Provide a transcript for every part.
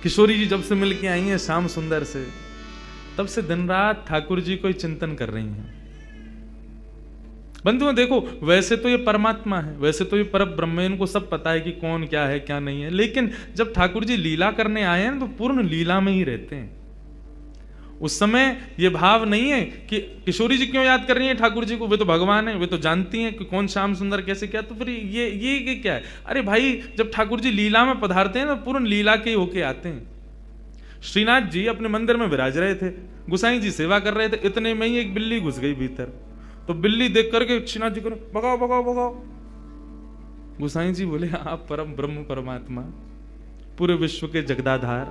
किशोरी जी जब से मिलके आई हैं श्याम सुंदर से, तब से दिन रात ठाकुर जी को ही चिंतन कर रही हैं। बंधुओं देखो, वैसे तो ये परमात्मा है, वैसे तो ये परम ब्रह्म है, इनको सब पता है कि कौन क्या है क्या नहीं है, लेकिन जब ठाकुर जी लीला करने आए हैं तो पूर्ण लीला में ही रहते हैं। उस समय ये भाव नहीं है कि किशोरी जी क्यों याद कर रही हैं ठाकुर जी को, वे तो भगवान है, वे तो जानती हैं कि कौन श्याम सुंदर कैसे क्या, तो फिर ये क्या है। अरे भाई, जब ठाकुर जी लीला में पधारते हैं तो पूर्ण लीला के होके आते हैं। श्रीनाथ जी अपने मंदिर में विराज रहे थे, गुसाई जी सेवा कर रहे थे, इतने में ही एक बिल्ली घुस गई भीतर। तो बिल्ली देख करके श्रीनाथ जी को भगाओ भगाओ भगाओ। गुसाई जी बोले, आप परम ब्रह्म परमात्मा, पूरे विश्व के जगदाधार,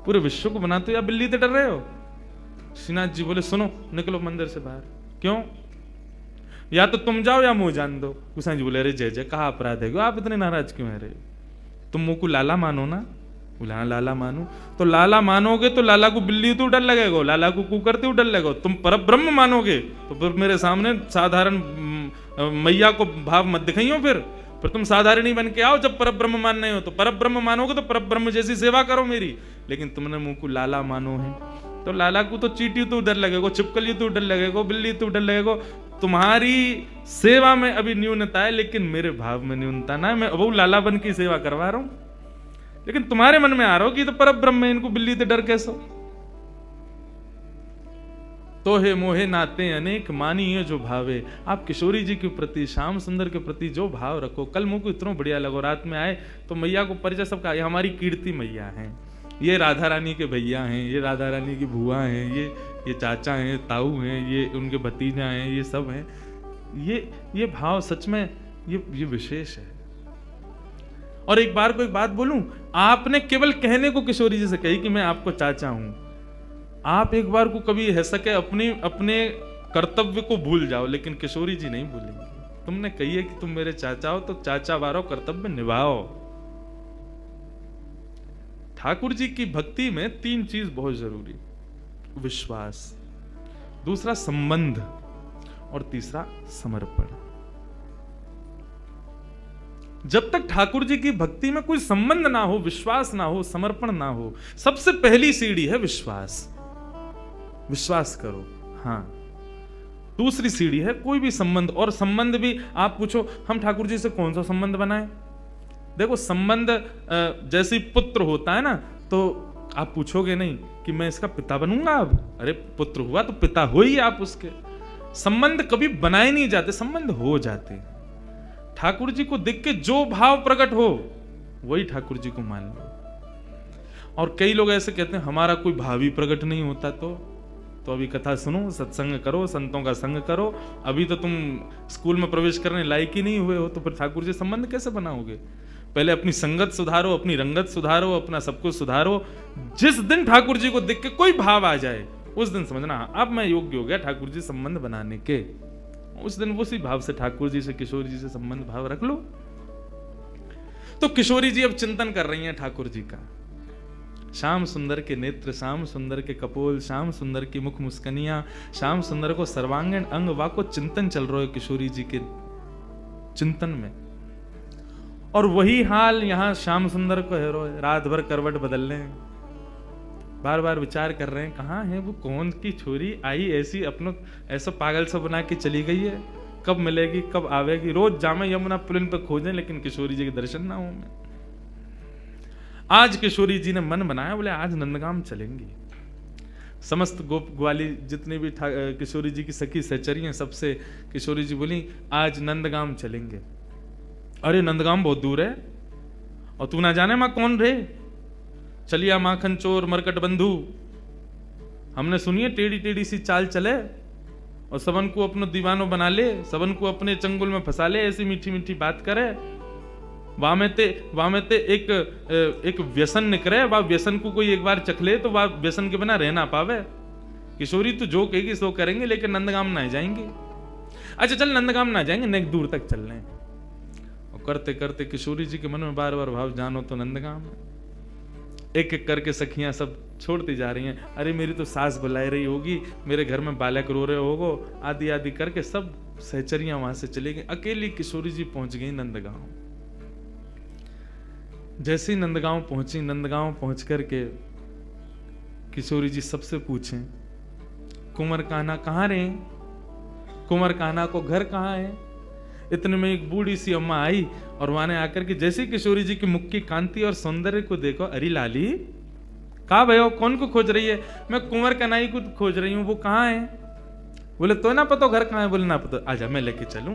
पूरे विश्व को बनाते हो, या बिल्ली से डर रहे हो? श्रीनाथ जी बोले, सुनो, निकलो मंदिर से बाहर। क्यों? या तो तुम जाओ या मुंह जान दो। गुसाई जी बोले, अरे जय जय, कहा अपराध है, आप इतने नाराज क्यों है? तुम मुंह को लाला मानो ना। बोला, हाँ लाला मानो। तो लाला मानोगे तो लाला को बिल्ली तो डर लगेगा, लाला को कू करते डर लगेगा। तुम पर ब्रह्म मानोगे तो फिर मेरे सामने साधारण मैया को भाव मत दिखाइयो। फिर तुम साधारण ही बन के आओ। जब पर ब्रह्म मानने हो तो पर ब्रह्म मानोगे तो पर ब्रह्म जैसी सेवा करो मेरी। लेकिन तुमने मुंह को लाला मानो है, तो लाला को तो चींटी तो डर लगेगा, छिपकली तो डर लगेगा, बिल्ली तो डर लगेगा। तुम्हारी सेवा में अभी न्यूनता है, लेकिन मेरे भाव में न्यूनता ना है। मैं वो लाला बन की सेवा करवा रहा हूं, लेकिन तुम्हारे मन में आ रहा हो कि तो पर ब्रह्म है, इनको बिल्ली से डर कैसे? तो हे मोहे नाते अनेक मानिए जो भावे। आप किशोरी जी के प्रति, श्याम सुंदर के प्रति जो भाव रखो। कल मुझको इतना बढ़िया लगो, रात में आए तो मैया को परिचय सबका, ये हमारी कीर्ति मैया हैं, ये राधा रानी के भैया हैं, ये राधा रानी की बुआ हैं, ये चाचा हैं, ताऊ हैं, ये उनके भतीजा हैं, ये सब हैं। ये भाव सच में ये विशेष है। और एक बार को एक बात बोलूं, आपने केवल कहने को किशोरी जी से कही कि मैं आपको चाचा हूं। आप एक बार को कभी है सके अपने कर्तव्य को भूल जाओ, लेकिन किशोरी जी नहीं भूलेंगी। तुमने कही है कि तुम मेरे चाचा हो, तो चाचा वारो कर्तव्य निभाओ। ठाकुर जी की भक्ति में 3 चीज बहुत जरूरी, विश्वास, दूसरा संबंध, और तीसरा समर्पण। जब तक ठाकुर जी की भक्ति में कोई संबंध ना हो, विश्वास ना हो, समर्पण ना हो, सबसे पहली सीढ़ी है विश्वास। विश्वास करो, हाँ। दूसरी सीढ़ी है कोई भी संबंध, और संबंध भी आप पूछो हम ठाकुर जी से कौन सा संबंध बनाए। देखो, संबंध जैसे पुत्र होता है ना, तो आप पूछोगे नहीं कि मैं इसका पिता बनूंगा अब। अरे पुत्र हुआ तो पिता हो ही आप उसके। संबंध कभी बनाए नहीं जाते, संबंध हो जाते। ठाकुर जी को देख के जो भाव प्रकट हो वही ठाकुर जी को मान लो। और कई लोग ऐसे कहते हैं हमारा कोई भाव ही प्रकट नहीं होता, तो अभी कथा सुनो, सत्संग करो, संतों का संग करो। अभी तो तुम स्कूल में प्रवेश करने लायक ही नहीं हुए हो, तो फिर ठाकुर जी संबंध कैसे बनाओगे? पहले अपनी संगत सुधारो, अपनी रंगत सुधारो, अपना सब कुछ सुधारो। जिस दिन ठाकुर जी को देख के कोई भाव आ जाए, उस दिन समझना अब मैं योग्य हो गया ठाकुर जी संबंध बनाने के। उस दिन उसी भाव से ठाकुर जी से, किशोरी जी से संबंध भाव रख लो। तो किशोरी जी अब चिंतन कर रही हैं ठाकुर जी का। श्याम सुंदर के नेत्र, श्याम सुंदर के कपोल, श्याम सुंदर की मुख मुस्कनियां, श्याम सुंदर को सर्वांगीण अंग वाको चिंतन चल रहा है किशोरी जी के चिंतन में। और वही हाल यहां श्याम सुंदर को है, रो रात भर करवट बदल रहे हैं, बार बार विचार कर रहे हैं कहाँ है वो, कौन की छोरी आई ऐसी अपनो ऐसा पागल सा बना के चली गई है, कब मिलेगी, कब आवेगी। रोज जामे यमुना पुलिन पर खोजें, लेकिन किशोरी जी के दर्शन ना हो। मैं आज किशोरी जी ने मन बनाया, बोले आज नंदगाम चलेंगी। समस्त गोप ग्वाली जितने भी किशोरी जी की सखी सहचरी हैं, सबसे किशोरी जी बोली आज नंदगाम चलेंगे। अरे नंदगाम बहुत दूर है, और तू ना जाने मां कौन रे, चलिया माखन चोर मरकट बंधु। हमने सुनिए टेढ़ी टेढ़ी सी चाल चले और सबन को अपना दीवानो बना ले, सबन को अपने चंगुल में फंसा ले, ऐसी मीठी मीठी बात करे। वामे ते एक व्यसन निकले, वह व्यसन को कोई एक बार चख ले तो वह व्यसन के बिना रह ना पावे। किशोरी तो जो कहेगी सो करेंगे, लेकिन नंदगाम ना जाएंगे। अच्छा चल नंदगाम ना जाएंगे, नेक दूर तक चल रहे हैं। और करते करते किशोरी जी के मन में बार बार भाव, जानो तो नंदगाम है। एक एक करके सखियां सब छोड़ती जा रही हैं। अरे मेरी तो सास बुलाई रही होगी, मेरे घर में बालक रो रहे होगो, आदि आदि करके सब सहचरियां वहां से चली गई। अकेली किशोरी जी पहुंच गई नंदगांव। जैसे ही नंदगांव पहुंची, नंदगांव पहुंच करके किशोरी जी सबसे पूछें, कुंवर कान्हा कहाँ रहे? कुंवर कान्हा को घर कहाँ है? इतने में एक बूढ़ी सी अम्मा आई और वहां ने आकर के जैसे किशोरी जी की मुख की कांति और सौंदर्य को देखो, अरे लाली कहा भयो, कौन को खोज रही है? मैं कुंवर कन्हई को खोज रही हूँ, वो कहाँ है? बोले तो ना पता घर कहाँ है? बोले ना पता, आजा मैं लेके चलूं।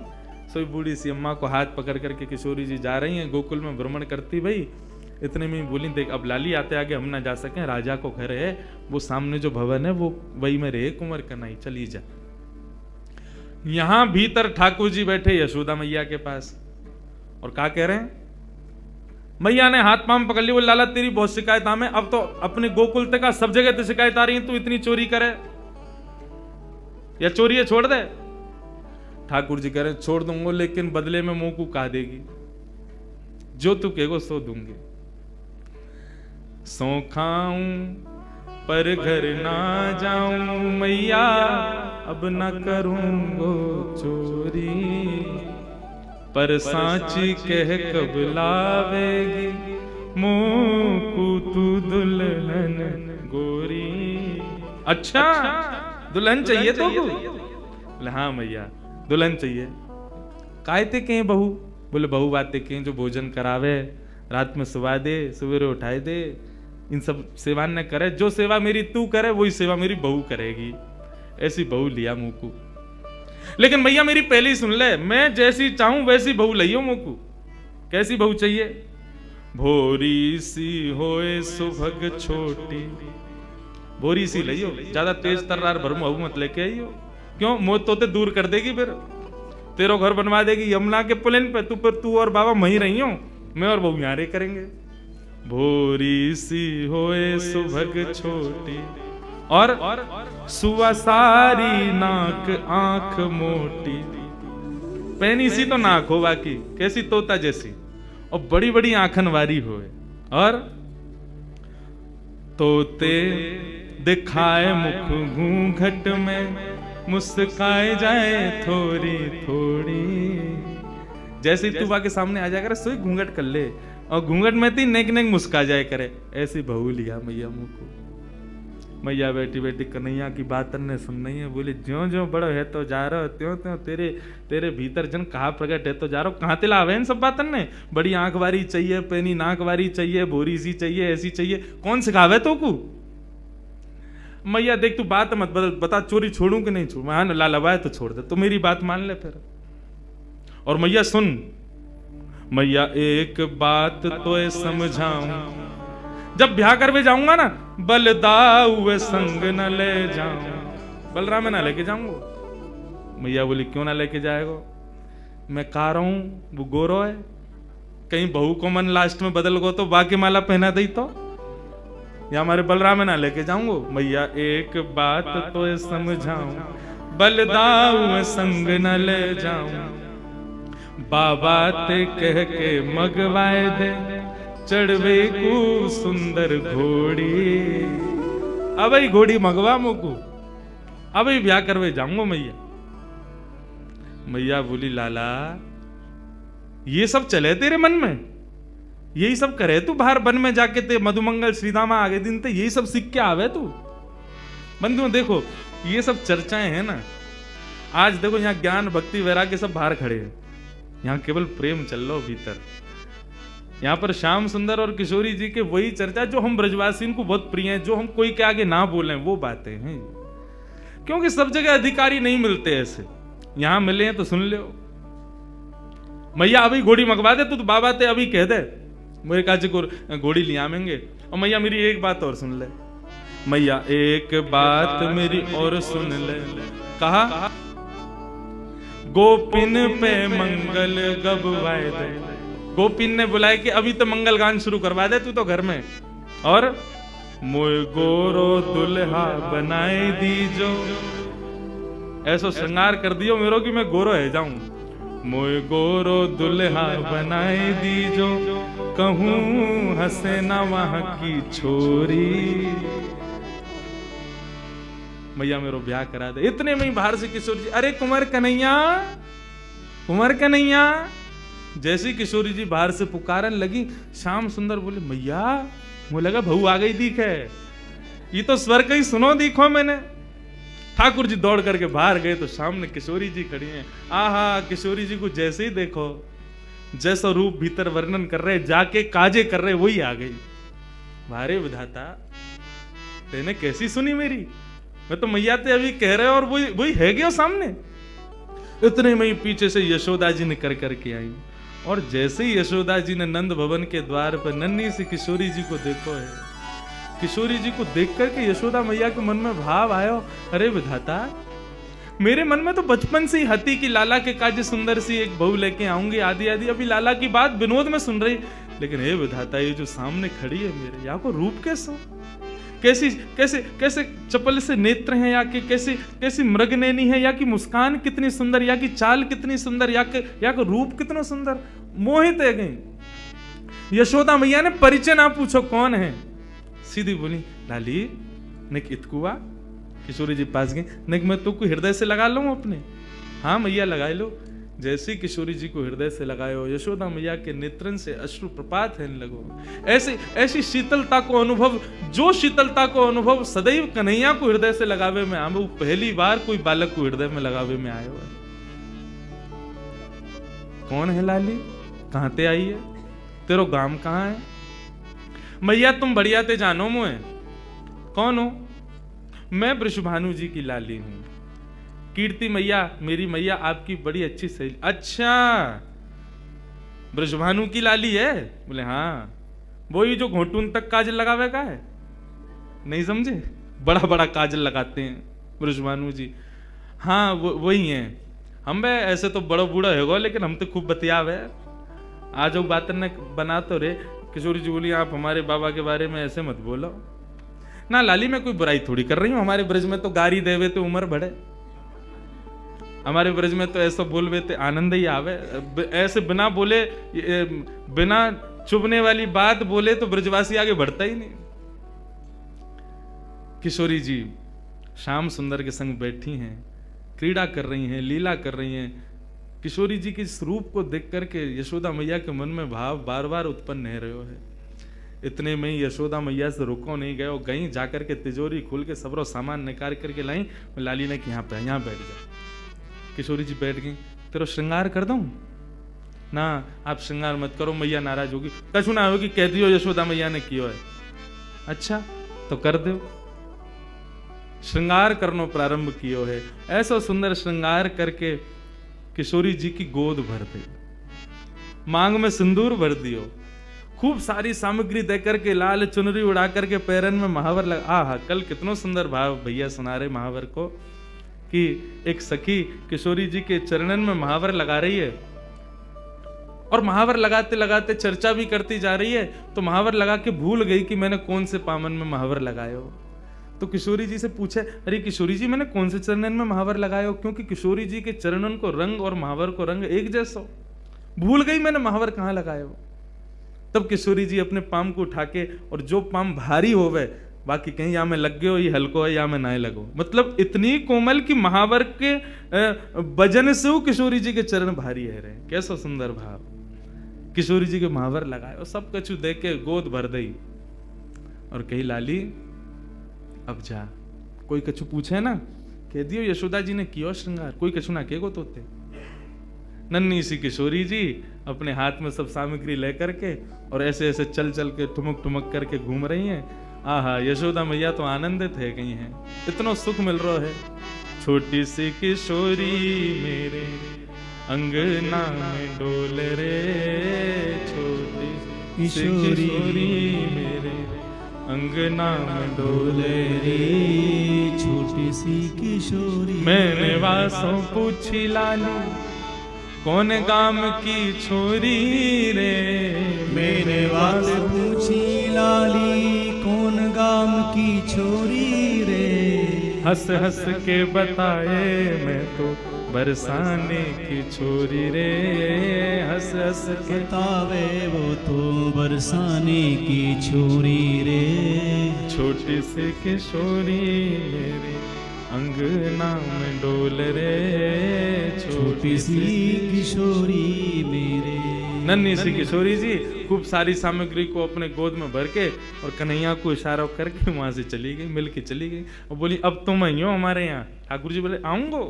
सो बूढ़ी सी अम्मा को हाथ पकड़ करके किशोरी जी जा रही हैं, गोकुल में भ्रमण करती भाई। इतने में बोली, देख अब लाली आते आगे हम ना जा सके, राजा को घर है, वो सामने जो भवन है वो वही में रहे कुंवर कन्हई, चली जा। यहां भीतर ठाकुर जी बैठे यशोदा मैया के पास और क्या कह रहे हैं? मैया ने हाथ पांव पकड़ ली, बोले लाला तेरी बहुत शिकायत हमें, अब तो अपने गोकुल तक का सब जगह तो शिकायत आ रही है, तू इतनी चोरी करे या चोरी है छोड़ दे। ठाकुर जी कह रहे छोड़ दूंगा, लेकिन बदले में मुंह को कहा देगी, जो तू कहेगो सो दूंगी। सो खाऊं पर घर ना जाऊं मैया, अब ना करूंगो चोरी, पर सांची कह कब लावेगी मुंह को तू दुल्हन गोरी। अच्छा दुल्हन चाहिए तो? बोले हाँ मैया दुल्हन चाहिए। कायते कहीं बहू? बोले बहू बातें कहीं जो भोजन करावे, रात में सुवा दे, सवेरे उठाए दे, इन सब सेवा न करे, जो सेवा मेरी तू करे वही सेवा मेरी बहू करेगी। ऐसी बहू लिया मुंह को। लेकिन भैया मेरी पहले ही सुन ले, मैं जैसी चाहूं वैसी बहू लियो मुंह को। कैसी बहू चाहिए? भोरी सी होए सुभग छोटी, भोरी सी लियो, ज्यादा तेज तर्रार भरमू मत लेके आइयो, क्यों मौत तोते दूर कर देगी, फिर तेरा घर बनवा देगी यमुना के पुलेन पे, तू और बाबा वहीं रही हो, मैं और बहू यहां करेंगे। भोरी सी होए सुभग छोटी और सुवा सारी नाक आंख मोटी, पैनी सी तो नाक हो बाकी कैसी तोता जैसी, और बड़ी बड़ी आंखन वारी होए, और तोते दिखाए मुख घूंघट में, मुस्काए जाए थोड़ी थोड़ी। जैसे तू के सामने आ जाया करे सोई घूंघट कर ले, और घूंघट में थी नेक नेक मुस्का जाए करे, ऐसी बहू लिया मैया मुंह को। मैया बैठी बैठी कन्हैया की बात ने सुन रही है। बोले ज्यों ज्यों बड़ो है तो जा रहा, त्यों त्यों तेरे भीतर जन कहा प्रकट है तो जा रहा। कहाँ तिला आवे इन सब बातन ने? बड़ी आंख वारी चाहिए, पैनी नाक वारी चाहिए, भोरी सी चाहिए, ऐसी चाहिए, कौन सिखावे तो को? मैया देख तू बात मत बदल, बता चोरी छोड़ू कि नहीं छोड़ू? हाँ लालवाए तो छोड़ दे, तो मेरी बात मान ले फिर। और मैया सुन, मैया एक बात तो समझाऊं, जब ब्याह करवे जाऊंगा ना, बलदाऊ संग न ले जाऊं, बलराम में ना लेके जाऊंगा। मैया बोली क्यों ना लेके जाएगा? मैं कह रहा हूं वो गोरो है, कहीं बहू को मन लास्ट में बदल गो तो बाकी माला पहना दई तो, या हमारे बलराम में ना लेके जाऊंगा। मैया एक बात तो समझाऊं, बलदाऊ संग न ले जाऊं, बाबा ते कह के मगवाए दे, चढ़वे को सुंदर घोड़ी। अब ही घोड़ी मगवा मुकू, अब ही ब्याह करवे जाऊंगा मैया। मैया बोली लाला ये सब चले तेरे मन में, यही सब करे तू बाहर वन में जाके, ते मधुमंगल श्रीदामा आगे दिन ते यही सब सीख के आवे तू। बंधुओं देखो ये सब चर्चाएं हैं ना, आज देखो यहाँ ज्ञान भक्ति वैराग्य सब बाहर खड़े हैं, यहाँ केवल प्रेम चल रहा भीतर। यहाँ पर श्याम सुंदर और किशोरी जी के वही चर्चा जो हम ब्रजवासियों को बहुत प्रिय है, जो हम कोई के आगे ना बोले वो बातें हैं, क्योंकि सब जगह अधिकारी नहीं मिलते ऐसे, यहां मिले हैं तो सुन लो। मैया अभी घोड़ी मंगवा दे, तू तो बाबा ते अभी कह दे मेरे काजी को घोड़ी ले आवेंगे। और मैया मेरी एक बात और सुन ले, मैया एक बात मेरी और सुन ले। कहा गोपिन पे मंगल गबवाए दे, गोपिन ने बुलाए कि अभी तो मंगल गान शुरू करवा दे तू तो घर में, और मोय गोरो दुल्हा बनाए दीजो, ऐसा श्रृंगार कर दियो मेरो कि मैं गोरो है जाऊं। मोय गोरो दुल्हा बनाए दीजो, कहूं हंसे ना वहां की छोरी। मैया मेरो ब्याह करा दे। इतने में ही बाहर से किशोर जी, अरे कुंवर कन्हैया, कुंवर कन्हैया, जैसे ही किशोरी जी बाहर से पुकारन लगी, श्याम सुंदर बोले मैया, मुझे लगा बहू आ गई दिख है, ये तो स्वर कहीं सुनो दिखो मैंने। ठाकुर जी दौड़ करके बाहर गए तो सामने किशोरी जी खड़ी हैं। आहा, किशोरी जी को जैसे ही देखो, जैसा रूप भीतर वर्णन कर रहे, जाके काजे कर रहे, वही आ गई। वारे विधाता, तेने कैसी सुनी मेरी? मैं तो मैया ते अभी कह रहे और वही है गया सामने। इतने में ही पीछे से यशोदा जी निकल करके आई, और जैसे ही यशोदा जी ने नंद भवन के द्वार पर नन्ही सी किशोरी जी को देखो है, किशोरी जी को देख करके यशोदा मैया के मन में भाव आयो, अरे विधाता, मेरे मन में तो बचपन से ही हती कि लाला के काजे सुंदर सी एक बहू लेके आऊंगी, आदि आदि। अभी लाला की बात विनोद में सुन रही, लेकिन हे विधाता, ये जो सामने खड़ी है मेरे, यहाँ को रूप कैसा, कैसी कैसे कैसे चपल से नेत्र हैं, या कि कैसी कैसी मृगनैनी है, या कि मुस्कान कितनी सुंदर, या कि चाल कितनी सुंदर, या कि रूप कितना सुंदर। मोहित है गई। यशोदा मैया ने परिचय ना पूछो कौन है, सीधी बोली लाली निक इतकुआ। किशोरी जी पास गई, निक मैं तो कोई हृदय से लगा लूं अपने। हाँ मैया लगा लो। जैसे किशोरी जी को हृदय से लगायो, यशोदा मैया के नेत्रन से अश्रु प्रपात है लगो। ऐसी ऐसी शीतलता को अनुभव, जो शीतलता को अनुभव सदैव कन्हैया को हृदय से लगावे में आवे, वो पहली बार कोई बालक को हृदय में लगावे में आयो है। कौन है लाली, कहां ते आई है, तेरो गांव कहां है? मैया तुम बढ़िया ते जानो मुझे। कौन हो? मैं वृषभानु जी की लाली हूं। कीर्ति मैया, मेरी मैया आपकी बड़ी अच्छी सहेली। अच्छा, वृषभानु की लाली है? बोले हाँ, वही जो घोटून तक काजल लगावे का है। नहीं समझे, बड़ा बड़ा काजल लगाते हैं वृषभानु जी। हाँ वही है। हम बे ऐसे तो बड़ा बूढ़ा है, लेकिन हम तो खूब बतियाव है। आज वो बात ने बना तो रे। किशोरी जी बोली आप हमारे बाबा के बारे में ऐसे मत बोलो ना लाली, मैं कोई बुराई थोड़ी कर रही हूँ। हमारे ब्रज में तो गारी देवे तो उम्र बढ़े, हमारे ब्रज में तो ऐसा बोलवे तो आनंद ही आवे। ऐसे बिना बोले, बिना चुभने वाली बात बोले तो ब्रजवासी आगे बढ़ता ही नहीं। किशोरी जी श्याम सुंदर के संग बैठी हैं, क्रीड़ा कर रही हैं, लीला कर रही हैं। किशोरी जी के इस रूप को देख करके यशोदा मैया के मन में भाव बार बार उत्पन्न हो रहे है। इतने में ही यशोदा मैया से रुको नहीं गए, गई जाकर के तिजोरी खोल के सबरो सामान निकाल करके लाई। लाली ने कि यहाँ बैठ जा। किशोरी जी बैठ गई। तेरो श्रृंगार कर दूं? ना आप श्रृंगार मत करो, मैया नाराज होगी। कछु ना होगी, कह दियो यशोदा मैया ने कियो है। अच्छा तो कर दो। श्रृंगार करनो प्रारंभ कियो है। ऐसा सुंदर श्रृंगार करके किशोरी जी की गोद भर दी, मांग में सिंदूर भर दियो, खूब सारी सामग्री देकर के लाल चुनरी उड़ा करके पैरन में महावर लगा। आहा, कल कितना सुंदर भाव भैया सुना रहे महावर को, कि एक सखी किशोरी जी के चरणन में महावर लगा रही है, और महावर लगाते लगाते चर्चा भी करती जा रही है। तो महावर लगा के भूल गई कि मैंने कौन से पामन में महावर लगाए हो। तो किशोरी जी से पूछे, अरे किशोरी जी मैंने कौन से चरणन में महावर लगाए हो? क्योंकि किशोरी जी के चरणन को रंग और महावर को रंग एक जैसा, भूल गई मैंने महावर कहाँ लगाए हो। तब किशोरी जी अपने पाम को उठा के, और जो पाम भारी होवे, बाकी कहीं या में लग गयो, ये हल्को है, या में ना लगो, मतलब इतनी कोमल कि महावर के वजन से वो किशोरी जी के चरण भारी है रहे। कैसा सुंदर भाव। किशोरी जी के महावर लगाए और सब कछु देख के गोद भर दई, और कही लाली अब जा। कोई कछु पूछे ना, कह दियो यशोदा जी ने कियो श्रृंगार, कोई कछु ना के गो तोते। नन्ही सी किशोरी जी अपने हाथ में सब सामग्री लेकर के और ऐसे ऐसे चल चल के ठुमक ठुमक करके घूम रही हैं। आहा, यशोदा मैया तो आनंदित है गई हैं, इतना सुख मिल रहा है। छोटी सी किशोरी मेरे अंगना में डोल रे, छोटी किशोरी मेरे अंगना में डोले रे, छोटी सी किशोरी। मैंने वासों पूछी लाली कौन गाम की छोरी रे, मैंने वास पूछी लाली कौन गाम की छोरी रे। हंस हंस के बताए मैं तो बरसाने की छोरी रे, हंस हंस के बतावे वो तो बरसाने की छोरी रे। छोटी सी किशोरी मेरे अंगना में डोल रे, छोटी सी किशोरी मेरे नन्ही सी किशोरी जी खूब सारी सामग्री को अपने गोद में भर के और कन्हैया को इशारा करके वहां से चली गई, मिल के चली गई और बोली अब तुम आई हो हमारे यहाँ। ठाकुर जी बोले आऊंगो,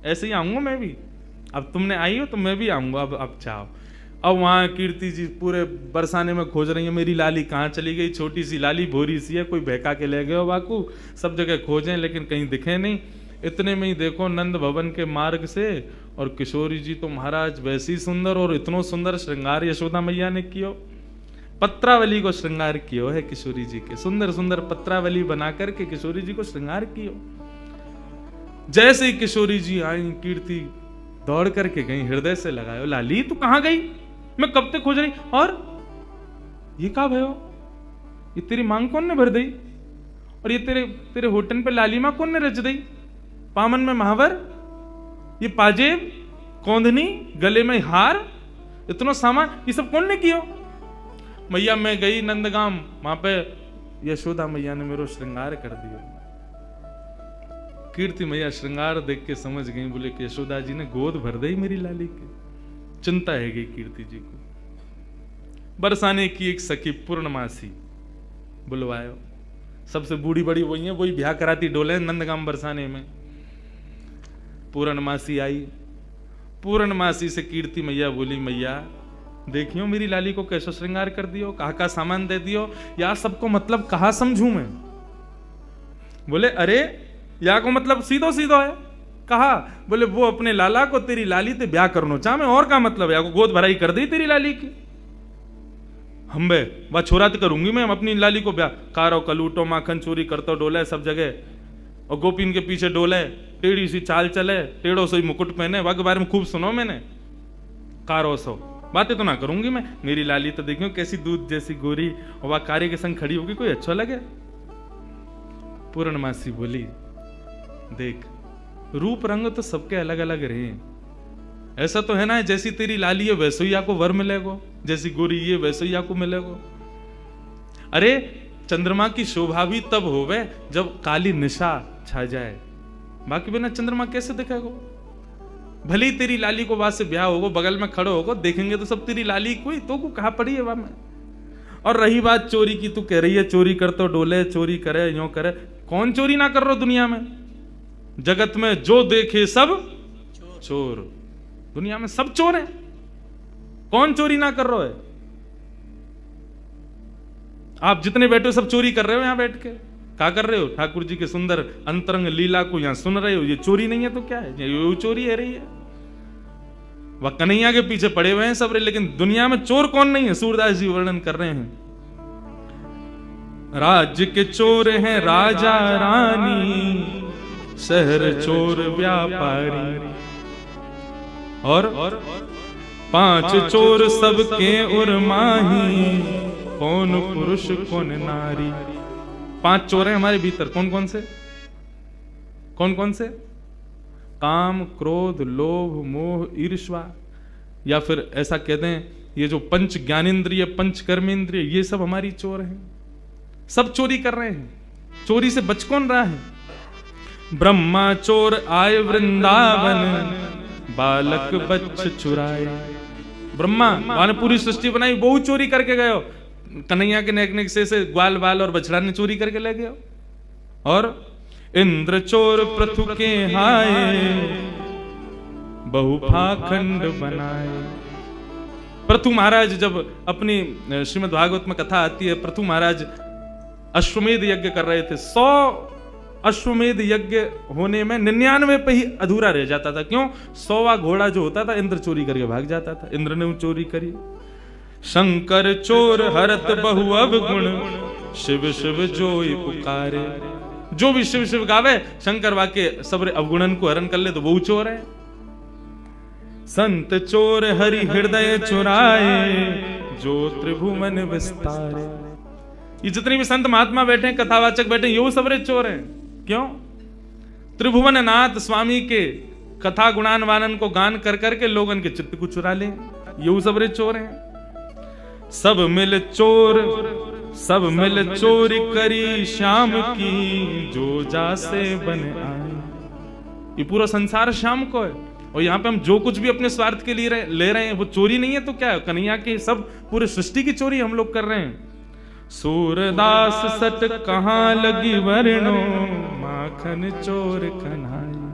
ऐसे ही आऊंगा मैं भी, अब तुमने आई हो तो मैं भी आऊंगा, अब चाहो। अब वहाँ कीर्ति जी पूरे बरसाने में खोज रही है, मेरी लाली कहाँ चली गई, छोटी सी लाली भोरी सी है, कोई बहका के ले गए हो बाकू। सब जगह खोजें लेकिन कहीं दिखे नहीं। इतने में ही देखो नंद भवन के मार्ग से और किशोरी जी तो महाराज वैसी सुंदर और इतनो सुंदर श्रृंगार यशोदा मैया ने कियो, पत्रावली को श्रृंगार कियो है किशोरी जी के, सुंदर सुंदर पत्रावली बना करके किशोरी जी को श्रृंगार कियो। जैसे ही किशोरी जी आई कीर्ति दौड़ करके गई, हृदय से लगायो, लाली तू कहां गई, मैं कब तक खोज रही, और ये का भयो, ये तेरी मांग कौन ने भर दी, और ये तेरे होटन पे लाली मां कौन ने रच दी, पामन में महावर, ये पाजेब, कौंधनी, गले में हार, इतना सामान ये सब कौन ने कियो। मैया मैं गई नंदगाम, वहां पे यशोदा मैया ने मेरा श्रृंगार कर दिया। कीर्ति मैया श्रृंगार देख के समझ गई, बोले कि यशोदा जी ने गोद भर दी मेरी लाली की। चिंता है गई कीर्ति जी को। बरसाने की एक सखी पूर्णमासी बुलवायो, सबसे बूढ़ी बड़ी वही है, वही ब्याह कराती डोले नंदगाम बरसाने में। पूर्णमासी आई, पूर्णमासी से कीर्ति मैया बोली, मैया देखियो मेरी लाली को कैसा श्रृंगार कर दियो, कहा का सामान दे दियो, या सबको मतलब कहा समझू मैं। बोले अरे या को मतलब सीधो सीधो है, कहा बोले वो अपने लाला को तेरी लाली ते ब्याह करनो चाह में, और का मतलब या को गोद भराई कर दी तेरी लाली की। हम बे वह छोरा तो करूंगी मैं अपनी लाली को ब्याह, कारो कलूटो माखन चोरी करतो डोले सब जगह, और गोपीन के पीछे डोले, टेढ़ी सी चाल चले, टेढ़ो से मुकुट पहने, वह के बारे में खूब सुनो मैंने, कारो सो बातें तो ना करूंगी मैं। मेरी लाली तो देखियो कैसी दूध जैसी गोरी, और वह कार्य के संग खड़ी होगी, कोई अच्छा लगे। पूर्णमासी बोली देख रूप रंग तो सबके अलग अलग रहे, ऐसा तो है ना जैसी तेरी लाली है वैसे ही आपको वर मिलेगो, जैसी गोरी ये वैसे ही आपको मिलेगो। अरे चंद्रमा की शोभा भी तब होवे जब काली निशा छा जाए, बाकी बिना चंद्रमा कैसे दिखेगो। भले ही तेरी लाली को वहां से ब्याह होगो, बगल में खड़ो होगो, देखेंगे तो सब तेरी लाली कोई तो को कहा पड़ी है वहां में। और रही बात चोरी की, तू कह रही है चोरी कर तो डोले, चोरी करे यूं करे, कौन चोरी ना कर रहा दुनिया में। जगत में जो देखे सब चोर, दुनिया में सब चोर हैं, कौन चोरी ना कर रहा है। आप जितने बैठे हो सब चोरी कर रहे हो, यहां बैठ के क्या कर रहे हो, ठाकुर जी के सुंदर अंतरंग लीला को यहां सुन रहे हो, ये चोरी नहीं है तो क्या है, ये चोरी है रही है। वह कन्हैया के पीछे पड़े हुए हैं सब, लेकिन दुनिया में चोर कौन नहीं है। सूरदास जी वर्णन कर रहे हैं, राज्य के चोर हैं राजा रानी, शहर चोर व्यापारी, और 5 चोर सबके उर्माही, कौन पुरुष कौन नारी। 5 चोर हैं हमारे भीतर, कौन कौन से, कौन कौन से, काम क्रोध लोभ मोह ईर्ष्या, या फिर ऐसा कहते हैं ये जो पंच ज्ञानेंद्रिय पंच कर्मेंद्रिय, ये सब हमारी चोर हैं, सब चोरी कर रहे हैं। चोरी से बच कौन रहा है। ब्रह्मा चोर आए वृंदावन, बालक बच्च चुराए। ब्रह्मा ने पूरी सृष्टि बनाई, बहुत चोरी करके गए हो, कन्हैया के नेक नेक से ग्वाल बाल और बछड़ा ने चोरी करके ले गए। और इंद्र चोर पृथु के हाय, बहु पाखंड बनाए। पृथु महाराज जब अपनी श्रीमद् भागवत में कथा आती है, पृथु महाराज अश्वमेध यज्ञ कर रहे थे। 100 अश्वमेध यज्ञ होने में 99 पे ही अधूरा रह जाता था। क्यों? 100वां घोड़ा जो होता था इंद्र चोरी करके भाग जाता था। इंद्र ने चोरी करी। शंकर चोर हरत बहु अवगुण, शिव शिव जोई पुकारे। जो भी शिव शिव गावे, शंकर वाके सबरे अवगुणन को हरण कर ले तो वो चोर है। संत चोर हरि हृदय चुराए, जो त्रिभुवन विस्तारे। ये जितने भी संत महात्मा बैठे हैं, कथावाचक बैठे हैं, ये सबरे चोर हैं। क्यों? त्रिभुवन नाथ स्वामी के कथा गुणान वानन को गान कर करके लोगन के चित्त को चुरा ले, ये सबरे चोर हैं। सब मिल चोर, सब मिल चोरी करी श्याम की, जो जा से बन आए। ये पूरा संसार श्याम को है। और यहाँ पे हम जो कुछ भी अपने स्वार्थ के लिए ले रहे हैं वो चोरी नहीं है तो क्या है? कन्हैया की सब पूरे सृष्टि की चोरी हम लोग कर रहे हैं। सूरदास सट कहाँ लगी वर्णो, माखन चोर कन्हैया।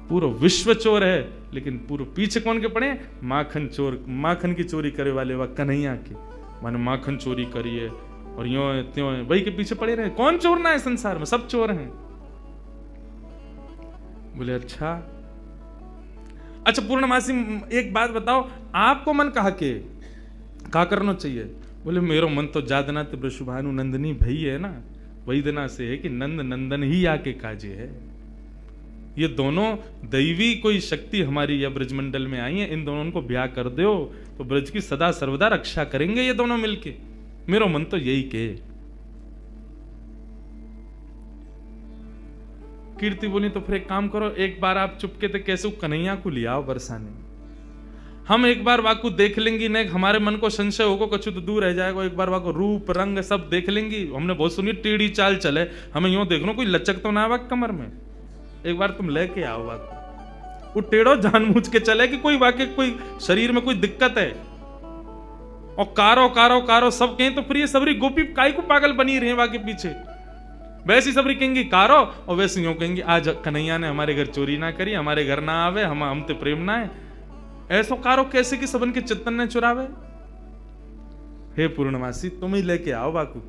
पूरा विश्व चोर है, लेकिन पूरे पीछे कौन के पड़े? माखन चोर। माखन की चोरी करे वाले वह कन्हैया के, माने माखन चोरी करिए और यो त्यों वही के पीछे पड़े रहे। कौन चोर ना है संसार में? सब चोर हैं। बोले अच्छा पूर्णमासी एक बात बताओ, आपको मन कहा करना चाहिए? बोले मेरो मन तो जादनाथ वृषभानु नंदनी भई है ना, वही दिना से है कि नंद नंदन ही आके काजे है। ये दोनों दैवी कोई शक्ति हमारी या ब्रजमंडल में आई है, इन दोनों को ब्याह कर दो तो ब्रज की सदा सर्वदा रक्षा करेंगे ये दोनों मिलके। मेरो मन तो यही के। कीर्ति बोली तो फिर एक काम करो, एक बार आप चुपके थे कैसे कन्हैया को ले आओ बरसाने, हम एक बार वाकू देख लेंगी। नहीं हमारे मन को संशय होगा कछु तो दूर रह जाएगा। एक बार वाको रूप रंग सब देख लेंगी। हमने बहुत सुनी टेढ़ी चाल चले, हमें यूं देखना कोई लचक तो ना वाक कमर में। एक बार तुम लेके आओ वाकू, वो टेढ़ो जानबूझ के चले कि कोई वाकई कोई शरीर में कोई दिक्कत है। और कारो कारो कारो सब कहें तो फिर ये सबरी गोपी काय को पागल बनी रहे वाके पीछे। वैसी सबरी कहेंगी कारो और वैसे यूं कहेंगी आज कन्हैया ने हमारे घर चोरी ना करी, हमारे घर ना आवे, हम ते प्रेम ना है। ऐसो कारो कैसे कि सबन के चित्तन ने चुरावे। हे पूर्णमासी तुम ही लेके आओ बाकू।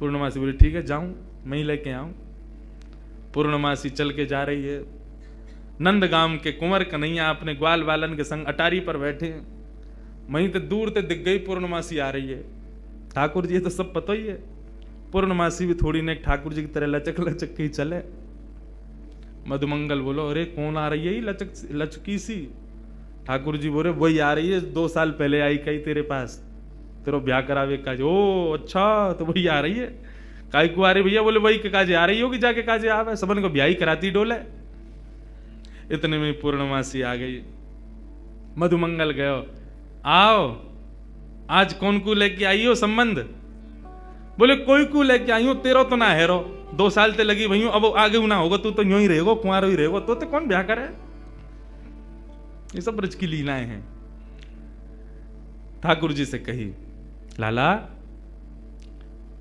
पूर्णमासी बोली ठीक है जाऊं, मैं ही लेके आऊं। पूर्णमासी चल के जा रही है। नंदगाम के कुंवर कन्हैया अपने ग्वाल बालन के संग अटारी पर बैठे हैं। वहीं तो दूर ते दिख गई पूर्णमासी आ रही है। ठाकुर जी तो सब पता ही है। पूर्णमासी भी थोड़ी ने ठाकुर जी की तरह लचक लचक के ही चले। मधुमंगल बोलो अरे कौन आ रही है लचकी सी? ठाकुर जी बोले वही आ रही है, 2 साल पहले आई कही तेरे पास, तेरा ब्याह करावे काज। ओ अच्छा तो वही आ रही है। काय को आ रही भैया? बोले वही के काजे आ रही होगी, जाके काजे आवे, सबन को ब्याह ही कराती डोले। इतने में पूर्णमासी आ गई। मधुमंगल गयो, आओ आज कौन को लेके आई हो संबंध? बोले कोई को लेके आई हूं, तेरो तो ना हेरो, 2 साल ते लगी भई अब आगे ना होगा, तू तो यूं ही रहेगो, कुंवारो ही रहेगो, तो कौन ब्याह करे? ये सब ब्रज की लीलाएं हैं। ठाकुर जी से कही लाला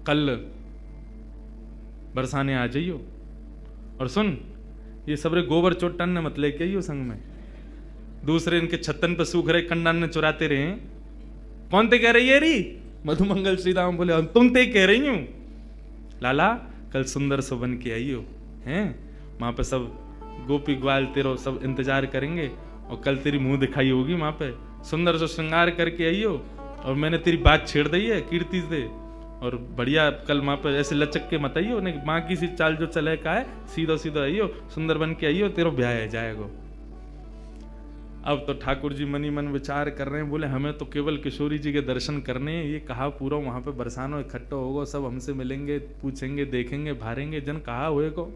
कल बरसाने आ जाइयो, और सुन ये सबरे गोबर चोटन ने मत लेके आइयो संग में, दूसरे इनके छत्तन पे सूख रहे कंडन ने चुराते रहे। कौन ते कह रही है री? मधुमंगल श्री राम बोले तुम ते कह रही हूं लाला, कल सुंदर सो बन के आइयो हैं, वहां पे सब गोपी ग्वाल तेरो सब इंतजार करेंगे, और कल तेरी मुंह दिखाई होगी वहां पे, सुंदर सो श्रृंगार करके आइयो। और मैंने तेरी बात छेड़ दी है कीर्ति से, और बढ़िया कल वहां पे ऐसे लचक के मत आइयो, नहीं माँ की सी चाल जो चले का है, सीधो सीधो आइयो, सुंदर बन के आइयो, तेरो ब्याह है जाएगा। अब तो ठाकुर जी मनी मन विचार कर रहे हैं, बोले हमें तो केवल किशोरी जी के दर्शन करने हैं, ये कहा पूरा वहां पे बरसानो इकट्ठा होगा, सब हमसे मिलेंगे, पूछेंगे, देखेंगे, भारेंगे, जन कहा हुए को।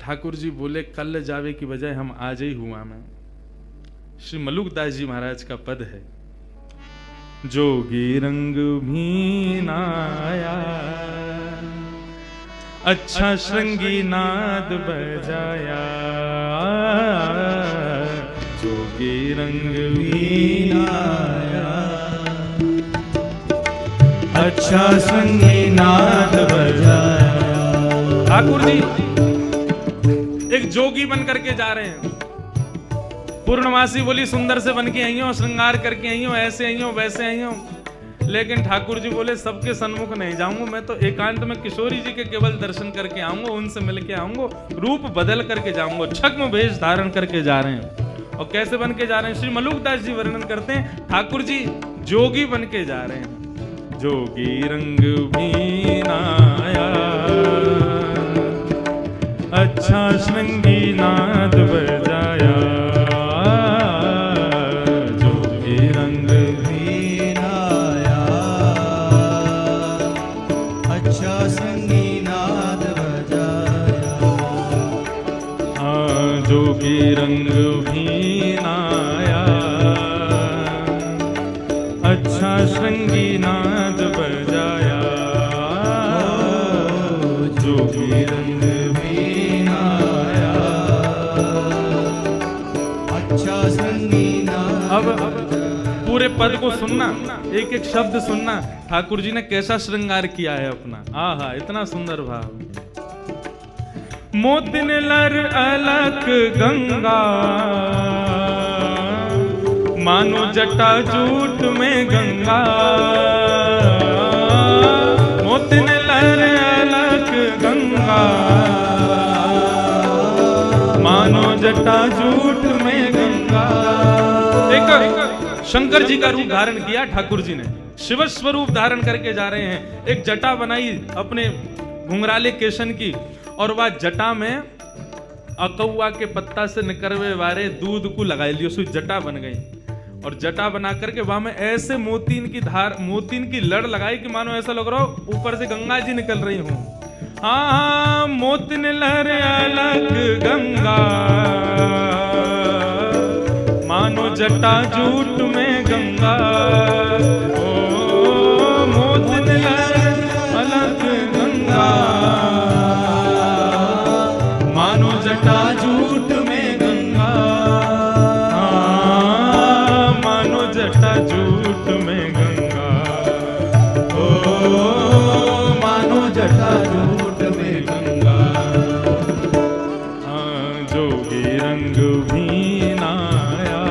ठाकुर जी बोले कल जावे की बजाय हम आज ही हुआ में। श्री मलुकदास जी महाराज का पद है, जोगी रंग भी नाया, अच्छा श्रृंगी नाद बजाया, जोगी रंग भी नाया, अच्छा श्रृंगी नाद बजाया। ठाकुर जी एक जोगी बन करके जा रहे हैं। पूर्णमासी बोली सुंदर से बन के आई हो, श्रृंगार करके आई हो, ऐसे आई हो, वैसे आई हो। लेकिन ठाकुर जी बोले सबके सन्मुख नहीं जाऊंगा, मैं तो एकांत में किशोरी जी के केवल दर्शन करके आऊंगा, उनसे मिल के आऊंगा, रूप बदल करके जाऊंगा। छद्म वेश धारण करके जा रहे हैं। और कैसे बन के जा रहे हैं? श्री मलुकदास जी वर्णन करते हैं, ठाकुर जी जोगी बन के जा रहे हैं। जोगी रंग भी नाया, अच्छा श्रृंगी नाद बजाया, जोगी रंग भी नाया, अच्छा श्रृंगी नाद बजाया, जोगी रंग भी नाया, पूरे पद को सुनना, एक एक शब्द सुनना, ठाकुर जी ने कैसा श्रृंगार किया है अपना। आहा, इतना सुंदर भाव। मोतिन लर अलक गंगा, मानो जटा जूट में गंगा। मोतिन लर अलक गंगा, मानो जटा जूट में गंगा। एक शंकर जी का रूप धारण किया ठाकुर जी ने, शिव स्वरूप धारण करके जा रहे हैं। एक जटा बनाई अपने घुंघराले केशन की, और वह जटा में अकौआ के पत्ता से निकरवे वारे दूध को लगा लियो, सो जटा बन गई। और जटा बना करके वहां में ऐसे मोतीन की लड़ लगाई कि मानो ऐसा लग रहा हो ऊपर से गंगा जी निकल रही हूं। हाँ, मोतिन लहर अलग गंगा, मानो जटा जूट में गंगा। ओ मोतिन लहर अलग गंगा, मानो जटा जूट में गंगा। हाँ, मानो जटा जूट में गंगा। ओ मानो जटा जूट में गंगा। हाँ, जोगी रंग भी नाया,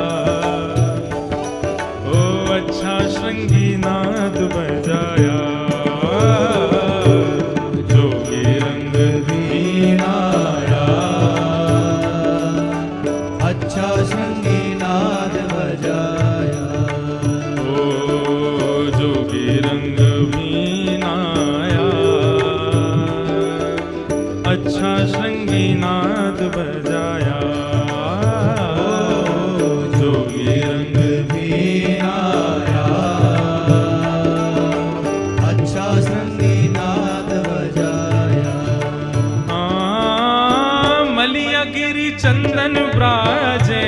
ओ अच्छा श्रृंगी नाद बजाया। जोगी रंग भी नाया, अच्छा श्रृंगी नाद बजाया। ओ जोगी रंग भी नाया, अच्छा श्रृंगी नाद बजाया। जोगी रंग भी आया, अच्छा श्रृंगी नाद बजाया। मलिया गिरी चंदन ब्राजे,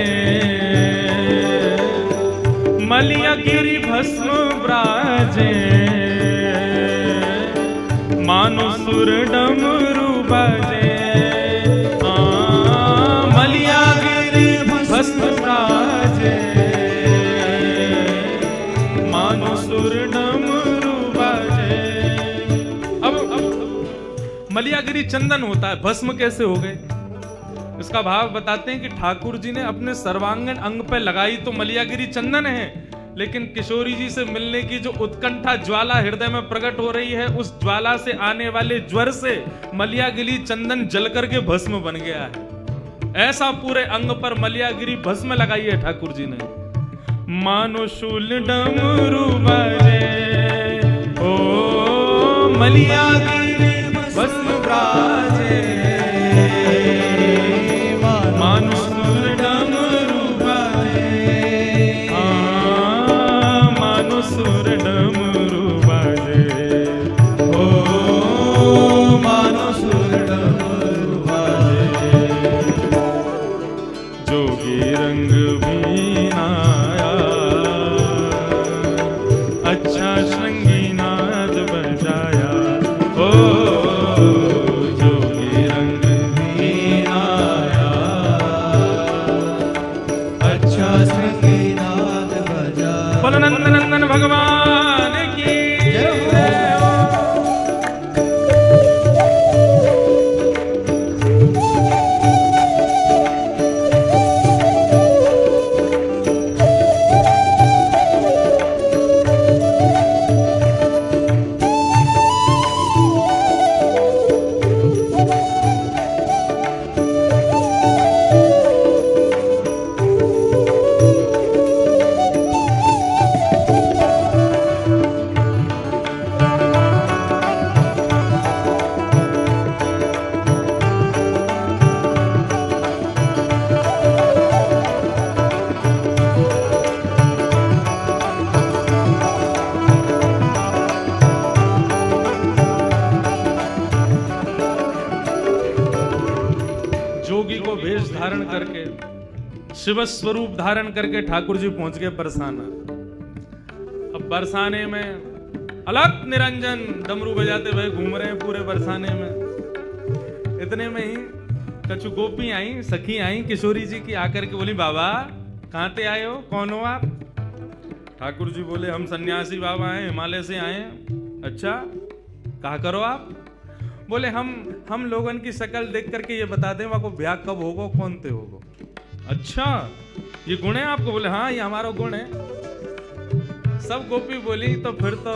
मलिया गिरी भस्म ब्राजे। मानो सुर डमरू बाजे। मलिया गिरी भस्म ब्राजे, मानो सुर डमरू बाजे। अब मलियागिरी चंदन होता है, भस्म कैसे हो गए? इसका भाव बताते हैं कि ठाकुर जी ने अपने सर्वांगीण अंग पे लगाई तो मलियागिरी चंदन है, लेकिन किशोरी जी से मिलने की जो उत्कंठा ज्वाला हृदय में प्रकट हो रही है, उस ज्वाला से आने वाले ज्वर से मलियागिरी चंदन जल करके भस्म बन गया है। ऐसा पूरे अंग पर मलियागिरी भस्म लगाई है ठाकुर जी ने। मानो शूल डमरू बजे, ओ मलियागिरी भस्म ब्राजे। मानो शूल डमरू बजे, मानो सुर डमरू बजे। ओ मानो सुर डमरू बजे। जोगी रंग भी नाया, अच्छा श्रृंगी नाद बजाया। ओ जोगी रंग भी नाया, अच्छा श्रृंगी नाद बजाया। बोलो नंदन नंदन भगवान की जय हो। जोगी को वेश धारण करके, शिव स्वरूप धारण करके ठाकुर जी पहुंच गए बरसाना। अब बरसाने में अलग निरंजन डमरू बजाते हुए घूम रहे हैं पूरे बरसाने में। इतने में ही कछु गोपी आई, सखी आई किशोरी जी की, आकर के बोली बाबा कहाँ ते आए हो, कौन हो आप? ठाकुर जी बोले हम सन्यासी बाबा हैं, हिमालय से आए हैं। अच्छा, कहा करो आप? बोले हम लोगन की शक्ल देख करके ये बता दें वहाँ को ब्याह कब होगा, कौन ते होगा। अच्छा, ये गुण है आपको? बोले हाँ, ये हमारा गुण है। सब गोपी बोली तो फिर तो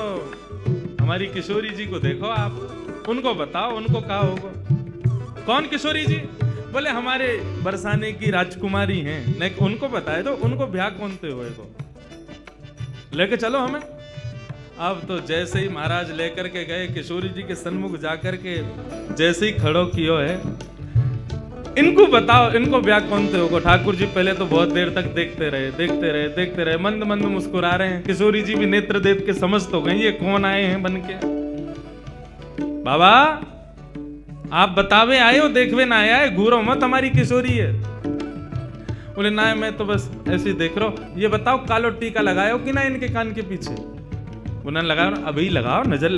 हमारी किशोरी जी को देखो आप, उनको बताओ, उनको कहा होगा। कौन किशोरी जी? बोले हमारे बरसाने की राजकुमारी हैं, नहीं उनको बताए तो उनको ब्याह कौन ते होएगा, लेके चलो हमें। अब तो जैसे ही महाराज लेकर के गए, किशोरी जी के सन्मुख जाकर के जैसे ही खड़ो कियो है, इनको बताओ, इनको ब्याह कौन थे होगा। ठाकुर जी पहले तो बहुत देर तक देखते रहे, मंद मंद मुस्कुरा रहे हैं। किशोरी जी भी नेत्र देख के समझ तो गई ये कौन आए हैं बन के। बाबा आप बतावे आए हो, देखवे ना आया है, घूरो मत, हमारी किशोरी है। बोले ना मैं तो बस ऐसे ही देख रहा हूं। ये बताओ कालो टीका लगाओ कि ना इनके कान के पीछे? उन्होंने लगाओ, अभी लगाओ, नजर